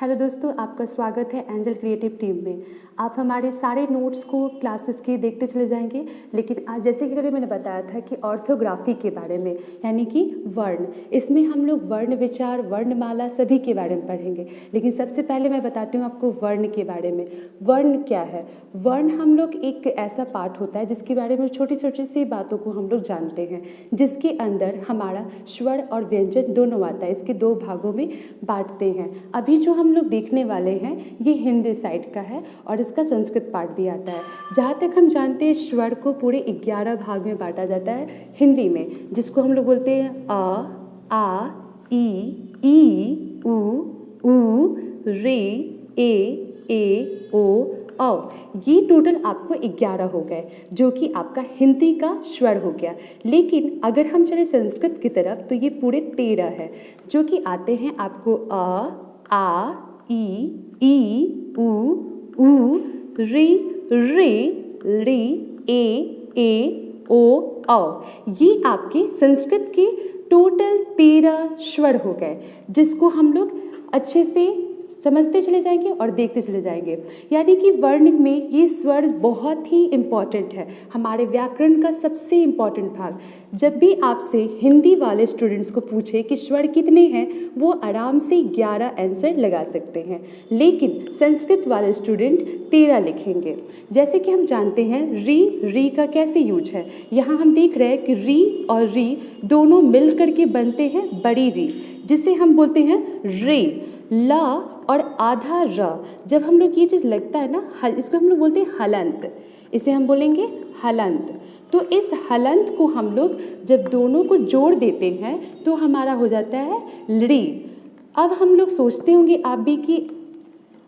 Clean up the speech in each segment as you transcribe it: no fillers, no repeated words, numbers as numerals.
Hello दोस्तों, आपका स्वागत है एंजल क्रिएटिव टीम में। आप हमारे सारे नोट्स को क्लासेस के देखते चले जाएंगे। लेकिन आज जैसे कि मैंने बताया था कि ऑर्थोग्राफी के बारे में, यानी कि वर्ण, इसमें हम लोग वर्ण विचार, वर्णमाला सभी के बारे में पढ़ेंगे। लेकिन सबसे पहले मैं बताती हूँ आपको वर्ण के बारे में। वर्ण क्या है? वर्ण हम लोग एक ऐसा पार्ट होता है जिसके बारे में छोटी छोटी सी बातों को हम लोग जानते हैं, जिसके अंदर हमारा स्वर और व्यंजन दोनों आता है। इसके दो भागों में बांटते हैं। अभी जो हम लोग देखने वाले हैं ये हिंदी साइड का है और इसका संस्कृत पार्ट भी आता है। जहाँ तक हम जानते हैं स्वर को पूरे 11 भाग में बांटा जाता है हिंदी में, जिसको हम लोग बोलते हैं आ, ई, उ, रे, ए, ओ, औ। ये टोटल आपको 11 हो गए, जो कि आपका हिंदी का स्वर हो गया। लेकिन अगर हम चले संस्कृत की तरफ तो ये पूरे 13 है, जो कि आते हैं आपको आ, ई, उ, रे, ए, ओ, औ। ये आपके संस्कृत के टोटल 13 स्वर हो गए, जिसको हम लोग अच्छे से समझते चले जाएंगे और देखते चले जाएंगे। यानी कि वर्ण में ये स्वर बहुत ही इम्पॉर्टेंट है, हमारे व्याकरण का सबसे इम्पॉर्टेंट भाग। जब भी आपसे हिंदी वाले स्टूडेंट्स को पूछे कि स्वर कितने हैं, वो आराम से 11 आंसर लगा सकते हैं। लेकिन संस्कृत वाले स्टूडेंट 13 लिखेंगे। जैसे कि हम जानते हैं री का कैसे यूज है। यहाँ हम देख रहे हैं कि री और री दोनों मिल करके बनते हैं बड़ी री, जिसे हम बोलते हैं रे। ला और आधा र, जब हम लोग ये चीज़ लगता है ना, इसको हम लोग बोलते हैं हलंत, इसे हम बोलेंगे हलंत। तो इस हलंत को हम लोग जब दोनों को जोड़ देते हैं तो हमारा हो जाता है लड़ी। अब हम लोग सोचते होंगे आप भी कि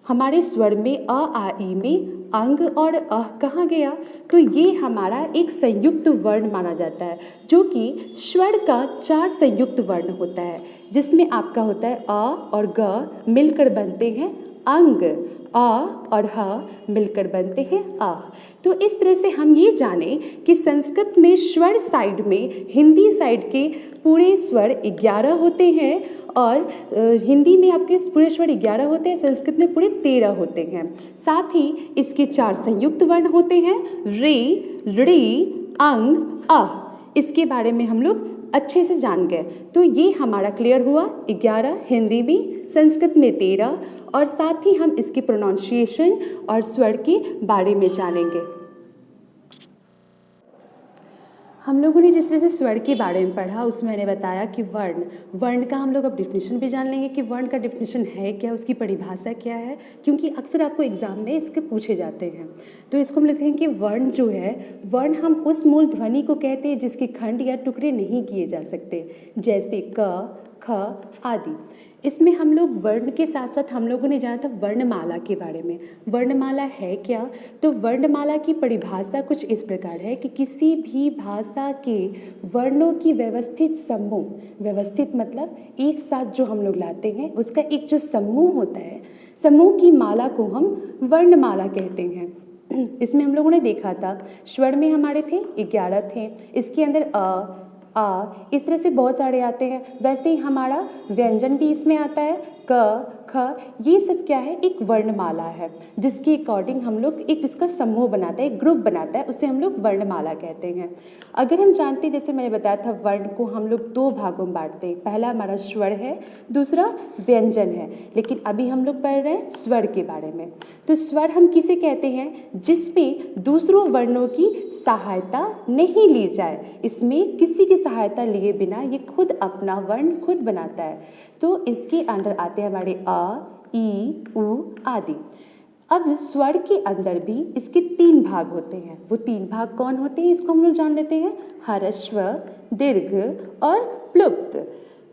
हमारे स्वर में आ ई में अंग और अह कहाँ गया? तो ये हमारा एक संयुक्त वर्ण माना जाता है, जो कि स्वर का 4 संयुक्त वर्ण होता है, जिसमें आपका होता है अ और ग मिलकर बनते हैं अंग, आ और ह मिलकर बनते हैं आह। तो इस तरह से हम ये जाने कि संस्कृत में स्वर साइड में हिंदी साइड के पूरे स्वर 11 होते हैं और हिंदी में आपके पूरे स्वर 11 होते हैं, संस्कृत में पूरे 13 होते हैं। साथ ही इसके 4 संयुक्त वर्ण होते हैं, रे, ड़ी, अंग, अह। इसके बारे में हम लोग अच्छे से जान गए। तो ये हमारा क्लियर हुआ 11 हिंदी में, संस्कृत में 13, और साथ ही हम इसकी प्रोनाउंसिएशन और स्वर के बारे में जानेंगे। हम लोगों ने जिस तरह से स्वर के बारे में पढ़ा, उसमें मैंने बताया कि वर्ण का हम लोग अब डिफिनेशन भी जान लेंगे कि वर्ण का डिफिनेशन है क्या, उसकी परिभाषा क्या है, क्योंकि अक्सर आपको एग्जाम में इसके पूछे जाते हैं। तो इसको हम लिखते हैं कि वर्ण जो है, वर्ण हम उस मूल ध्वनि को कहते हैं जिसके खंड या टुकड़े नहीं किए जा सकते, जैसे क, ख आदि। इसमें हम लोग वर्ण के साथ साथ हम लोगों ने जाना था वर्णमाला के बारे में। वर्णमाला है क्या? तो वर्णमाला की परिभाषा कुछ इस प्रकार है कि किसी भी भाषा के वर्णों की व्यवस्थित समूह, व्यवस्थित मतलब एक साथ जो हम लोग लाते हैं, उसका एक जो समूह होता है, समूह की माला को हम वर्णमाला कहते हैं। इसमें हम लोगों ने देखा था स्वर में हमारे थे 11 थे, इसके अंदर आ, इस तरह से बहुत सारे आते हैं। वैसे ही हमारा व्यंजन भी इसमें आता है, क, ख, ये सब क्या है? एक वर्णमाला है, जिसके अकॉर्डिंग हम लोग एक उसका समूह बनाता है, एक ग्रुप बनाता है, उसे हम लोग वर्णमाला कहते हैं। अगर हम जानते हैं, जैसे मैंने बताया था, वर्ण को हम लोग 2 भागों में बांटते हैं। पहला हमारा स्वर है, दूसरा व्यंजन है। लेकिन अभी हम लोग पढ़ रहे हैं स्वर के बारे में। तो स्वर हम किसे कहते हैं? जिसमें दूसरों वर्णों की सहायता नहीं ली जाए, इसमें किसी की सहायता लिए बिना ये खुद अपना वर्ण खुद बनाता है। तो इसके अंदर आते हैं हमारे अ, ई, उ आदि। अब स्वर के अंदर भी इसके 3 भाग होते हैं। वो 3 भाग कौन होते हैं, इसको हम लोग जान लेते हैं। ह्रस्व, दीर्घ और प्लुप्त।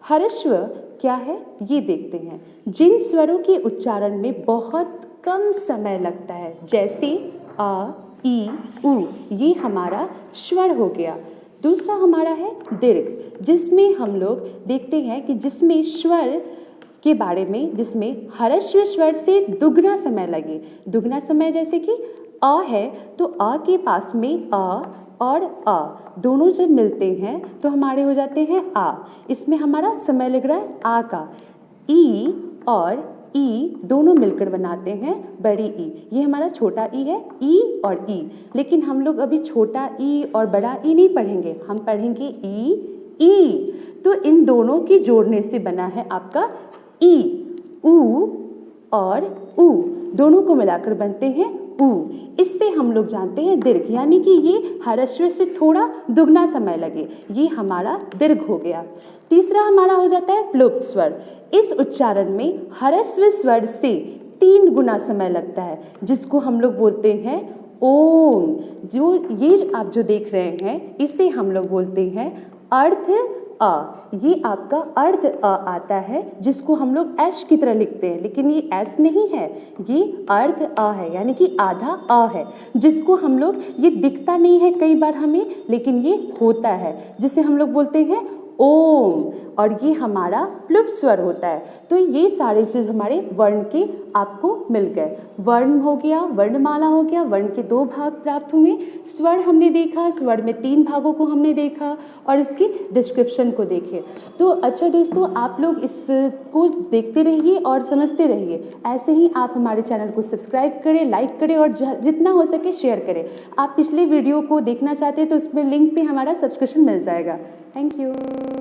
ह्रस्व क्या है ये देखते हैं। जिन स्वरों के उच्चारण में बहुत कम समय लगता है, जैसे अ, ई, उ, ये हमारा स्वर हो गया। दूसरा हमारा है दीर्घ, जिसमें हम लोग देखते हैं कि जिसमें स्वर के बारे में, जिसमें ह्रस्व स्वर से दुगना समय लगे। दुगना समय जैसे कि अ है, तो अ के पास में अ और अ दोनों जब मिलते हैं तो हमारे हो जाते हैं आ। इसमें हमारा समय लग रहा है आ का। ई और ई दोनों मिलकर बनाते हैं बड़ी ई। ये हमारा छोटा ई है, ई और ई। लेकिन हम लोग अभी छोटा ई और बड़ा ई नहीं पढ़ेंगे, हम पढ़ेंगे ई। तो इन दोनों की जोड़ने से बना है आपका ई। ऊ और ऊ दोनों को मिलाकर बनते हैं ऊ। इससे हम लोग जानते हैं दीर्घ, यानी कि ये ह्रस्व से थोड़ा दुगना समय लगे, ये हमारा दीर्घ हो गया। तीसरा हमारा हो जाता है प्लुप्त स्वर। इस उच्चारण में ह्रस्व स्वर से 3 गुना समय लगता है, जिसको हम लोग बोलते हैं ओम। जो ये आप जो देख रहे हैं इसे हम लोग बोलते हैं अर्ध अ। ये आपका अर्ध अ आता है, जिसको हम लोग एश की तरह लिखते हैं, लेकिन ये एस नहीं है, ये अर्ध अ है, यानी कि आधा अ है, जिसको हम लोग, ये दिखता नहीं है कई बार हमें, लेकिन ये होता है, जिसे हम लोग बोलते हैं ओम। और ये हमारा प्लुप्त स्वर होता है। तो ये सारे चीज़ हमारे वर्ण के आपको मिल गए। वर्ण हो गया, वर्णमाला हो गया, वर्ण के 2 भाग प्राप्त हुए। स्वर हमने देखा, स्वर में 3 भागों को हमने देखा और इसकी डिस्क्रिप्शन को देखे। तो अच्छा दोस्तों, आप लोग इसको देखते रहिए और समझते रहिए। ऐसे ही आप हमारे चैनल को सब्सक्राइब करें, लाइक करें और जितना हो सके शेयर करें। आप पिछले वीडियो को देखना चाहते हैं तो उसमें लिंक पे हमारा सब्सक्रिप्शन मिल जाएगा। Thank you.